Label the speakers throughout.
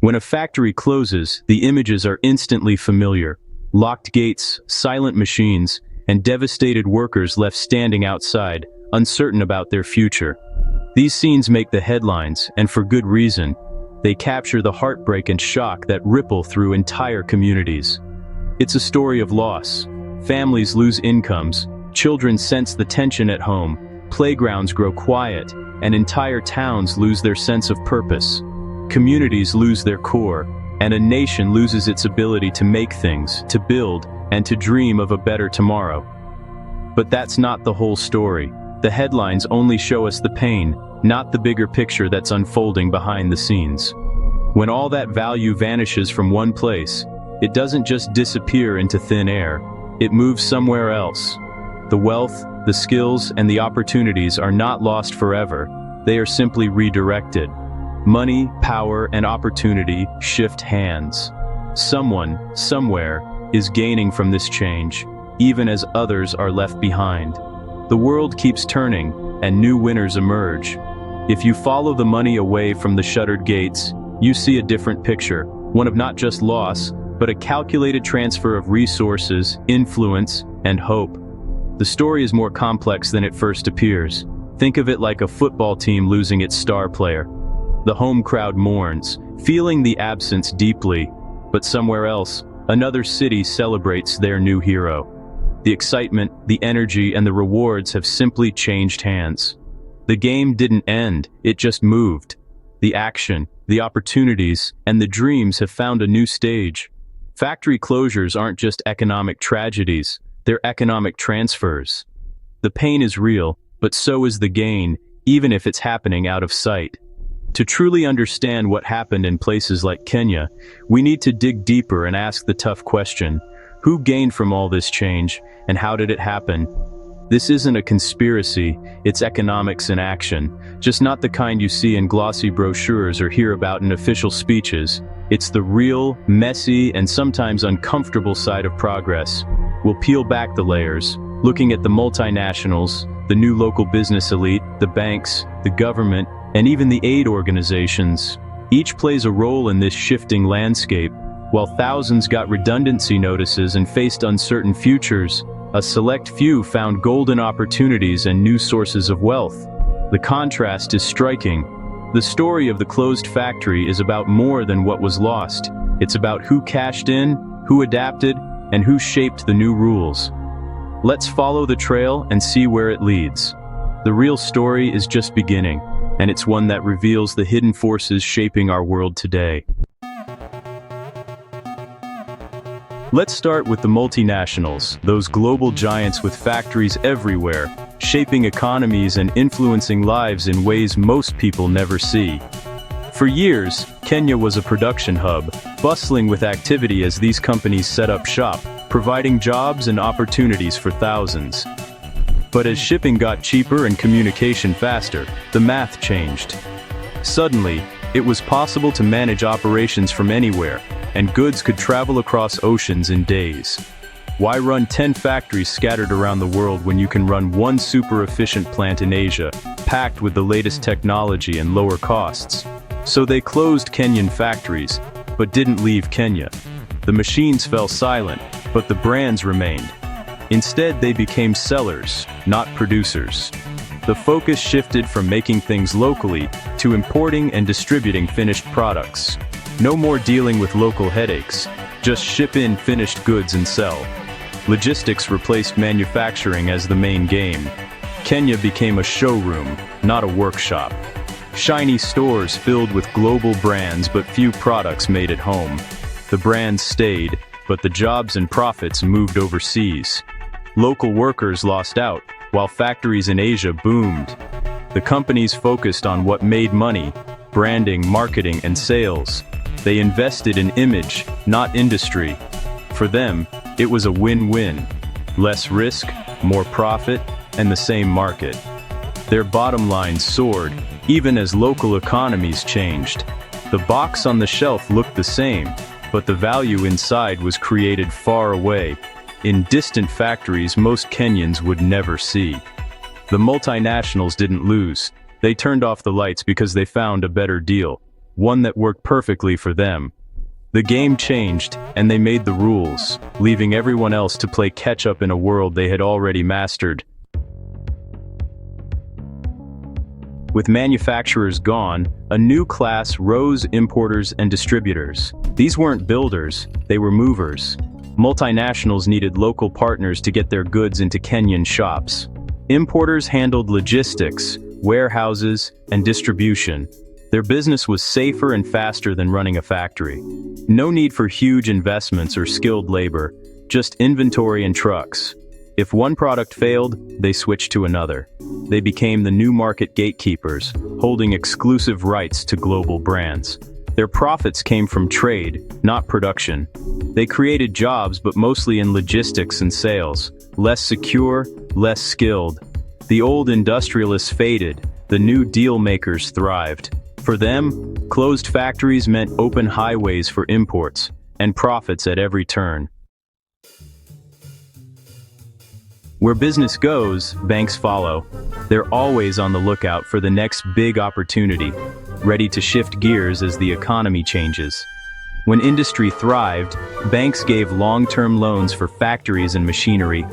Speaker 1: When a factory closes, the images are instantly familiar. Locked gates, silent machines, and devastated workers left standing outside, uncertain about their future. These scenes make the headlines, and for good reason. They capture the heartbreak and shock that ripple through entire communities. It's a story of loss. Families lose incomes, children sense the tension at home, playgrounds grow quiet, and entire towns lose their sense of purpose. Communities lose their core, and a nation loses its ability to make things, to build, and to dream of a better tomorrow. But that's not the whole story. The headlines only show us the pain, not the bigger picture that's unfolding behind the scenes. When all that value vanishes from one place, it doesn't just disappear into thin air, it moves somewhere else. The wealth, the skills, and the opportunities are not lost forever, they are simply redirected. Money, power, and opportunity shift hands. Someone, somewhere, is gaining from this change, even as others are left behind. The world keeps turning, and new winners emerge. If you follow the money away from the shuttered gates, you see a different picture, one of not just loss, but a calculated transfer of resources, influence, and hope. The story is more complex than it first appears. Think of it like a football team losing its star player. The home crowd mourns, feeling the absence deeply, but somewhere else, another city celebrates their new hero. The excitement, the energy, and the rewards have simply changed hands. The game didn't end, it just moved. The action, the opportunities, and the dreams have found a new stage. Factory closures aren't just economic tragedies, they're economic transfers. The pain is real, but so is the gain, even if it's happening out of sight. To truly understand what happened in places like Kenya, we need to dig deeper and ask the tough question: who gained from all this change, and how did it happen? This isn't a conspiracy, it's economics in action, just not the kind you see in glossy brochures or hear about in official speeches. It's the real, messy, and sometimes uncomfortable side of progress. We'll peel back the layers, looking at the multinationals, the new local business elite, the banks, the government, and even the aid organizations. Each plays a role in this shifting landscape. While thousands got redundancy notices and faced uncertain futures, a select few found golden opportunities and new sources of wealth. The contrast is striking. The story of the closed factory is about more than what was lost. It's about who cashed in, who adapted, and who shaped the new rules. Let's follow the trail and see where it leads. The real story is just beginning, and it's one that reveals the hidden forces shaping our world today. Let's start with the multinationals, those global giants with factories everywhere, shaping economies and influencing lives in ways most people never see. For years, Kenya was a production hub, bustling with activity as these companies set up shop, providing jobs and opportunities for thousands. But as shipping got cheaper and communication faster, the math changed. Suddenly, it was possible to manage operations from anywhere, and goods could travel across oceans in days. Why run 10 factories scattered around the world when you can run one super efficient plant in Asia, packed with the latest technology and lower costs? So they closed Kenyan factories, but didn't leave Kenya. The machines fell silent, but the brands remained. Instead, they became sellers, not producers. The focus shifted from making things locally to importing and distributing finished products. No more dealing with local headaches, just ship in finished goods and sell. Logistics replaced manufacturing as the main game. Kenya became a showroom, not a workshop. Shiny stores filled with global brands, but few products made at home. The brands stayed, but the jobs and profits moved overseas. Local workers lost out, while factories in Asia boomed. The companies focused on what made money: branding, marketing, and sales. They invested in image, not industry. For them, it was a win-win. Less risk, more profit, and the same market. Their bottom lines soared, even as local economies changed. The box on the shelf looked the same, but the value inside was created far away, in distant factories most Kenyans would never see. The multinationals didn't lose. They turned off the lights because they found a better deal. one that worked perfectly for them. The game changed, and they made the rules, leaving everyone else to play catch-up in a world they had already mastered. With manufacturers gone, a new class rose: importers and distributors. These weren't builders, they were movers. Multinationals needed local partners to get their goods into Kenyan shops. Importers handled logistics, warehouses, and distribution. Their business was safer and faster than running a factory. No need for huge investments or skilled labor, just inventory and trucks. If one product failed, they switched to another. They became the new market gatekeepers, holding exclusive rights to global brands. Their profits came from trade, not production. They created jobs, but mostly in logistics and sales. Less secure, less skilled. The old industrialists faded, the new deal makers thrived. For them, closed factories meant open highways for imports, and profits at every turn. Where business goes, banks follow. They're always on the lookout for the next big opportunity, ready to shift gears as the economy changes. When industry thrived, banks gave long-term loans for factories and machinery.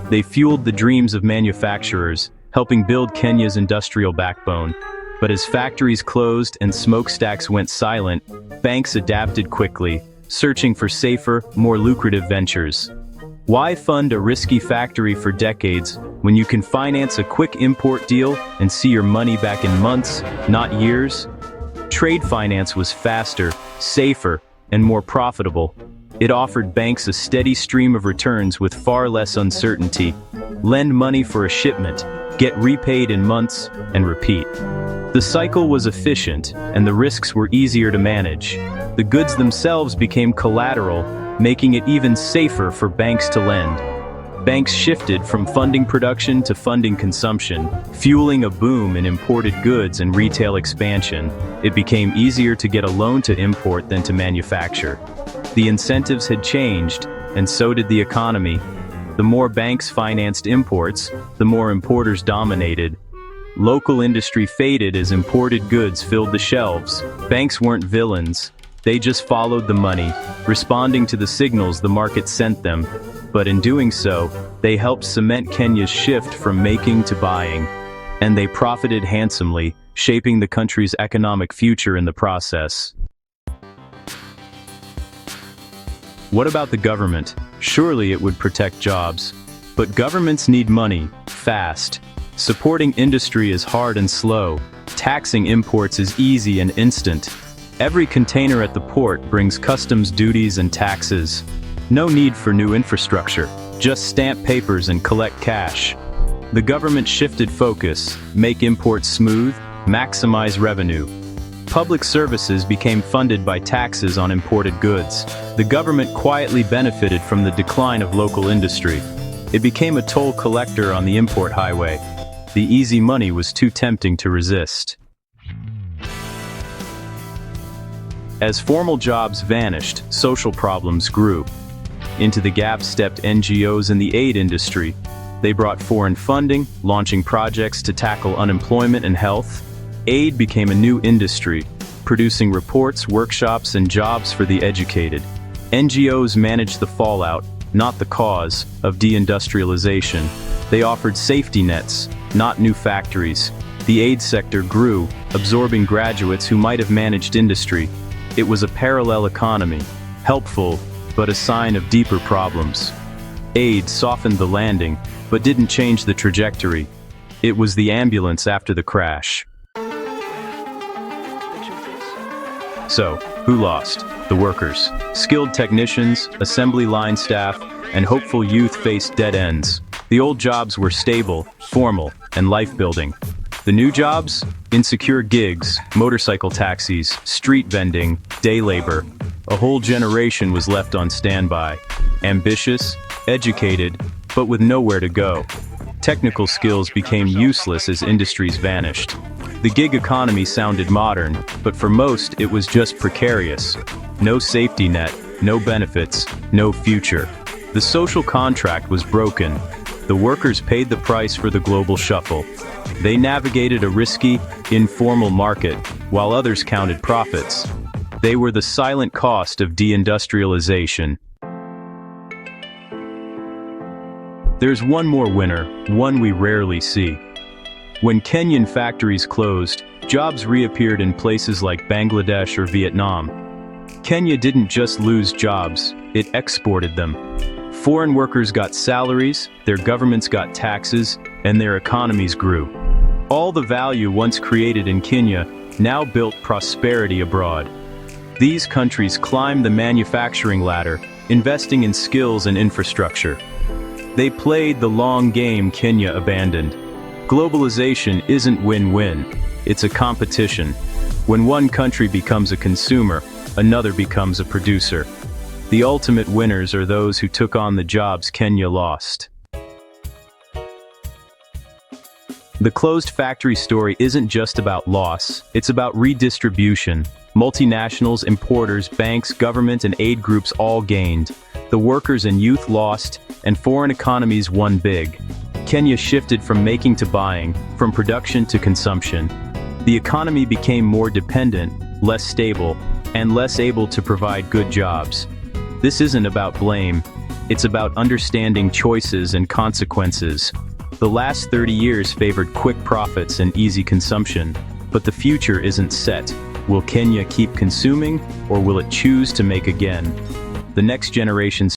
Speaker 1: They fueled the dreams of manufacturers, helping build Kenya's industrial backbone. But as factories closed and smokestacks went silent, banks adapted quickly, searching for safer, more lucrative ventures. Why fund a risky factory for decades when you can finance a quick import deal and see your money back in months, not years? Trade finance was faster, safer, and more profitable. It offered banks a steady stream of returns with far less uncertainty. Lend money for a shipment, get repaid in months, and repeat. The cycle was efficient, and the risks were easier to manage. The goods themselves became collateral, making it even safer for banks to lend. Banks shifted from funding production to funding consumption, fueling a boom in imported goods and retail expansion. It became easier to get a loan to import than to manufacture. The incentives had changed, and so did the economy. The more banks financed imports, the more importers dominated. Local industry faded as imported goods filled the shelves. Banks weren't villains. They just followed the money, responding to the signals the market sent them. But in doing so, they helped cement Kenya's shift from making to buying. And they profited handsomely, shaping the country's economic future in the process. What about the government? Surely it would protect jobs. But governments need money, fast. Supporting industry is hard and slow. Taxing imports is easy and instant. Every container at the port brings customs duties and taxes. No need for new infrastructure, just stamp papers and collect cash. The government shifted focus, make imports smooth, maximize revenue. Public services became funded by taxes on imported goods. The government quietly benefited from the decline of local industry. It became a toll collector on the import highway. The easy money was too tempting to resist. As formal jobs vanished, social problems grew. Into the gap stepped NGOs in the aid industry. They brought foreign funding, launching projects to tackle unemployment and health. Aid became a new industry, producing reports, workshops, and jobs for the educated. NGOs managed the fallout, not the cause, of deindustrialization. They offered safety nets, not new factories. The aid sector grew, absorbing graduates who might have managed industry. It was a parallel economy, helpful, but a sign of deeper problems. Aid softened the landing, but didn't change the trajectory. It was the ambulance after the crash. So, who lost? The workers. Skilled technicians, assembly line staff, and hopeful youth faced dead ends. The old jobs were stable, formal, and life-building. The new jobs? Insecure gigs, motorcycle taxis, street vending, day labor. A whole generation was left on standby. Ambitious, educated, but with nowhere to go. Technical skills became useless as industries vanished. The gig economy sounded modern, but for most it was just precarious. No safety net, no benefits, no future. The social contract was broken. The workers paid the price for the global shuffle. They navigated a risky, informal market, while others counted profits. They were the silent cost of deindustrialization. There's one more winner, one we rarely see. When Kenyan factories closed, jobs reappeared in places like Bangladesh or Vietnam. Kenya didn't just lose jobs, it exported them. Foreign workers got salaries, their governments got taxes, and their economies grew. All the value once created in Kenya now built prosperity abroad. These countries climbed the manufacturing ladder, investing in skills and infrastructure. They played the long game Kenya abandoned. Globalization isn't win-win, it's a competition. When one country becomes a consumer, another becomes a producer. The ultimate winners are those who took on the jobs Kenya lost. The closed factory story isn't just about loss, it's about redistribution. Multinationals, importers, banks, government, and aid groups all gained. The workers and youth lost, and foreign economies won big. Kenya shifted from making to buying, from production to consumption. The economy became more dependent, less stable, and less able to provide good jobs. This isn't about blame, it's about understanding choices and consequences. The last 30 years favored quick profits and easy consumption, but the future isn't set. Will Kenya keep consuming, or will it choose to make again? The next generation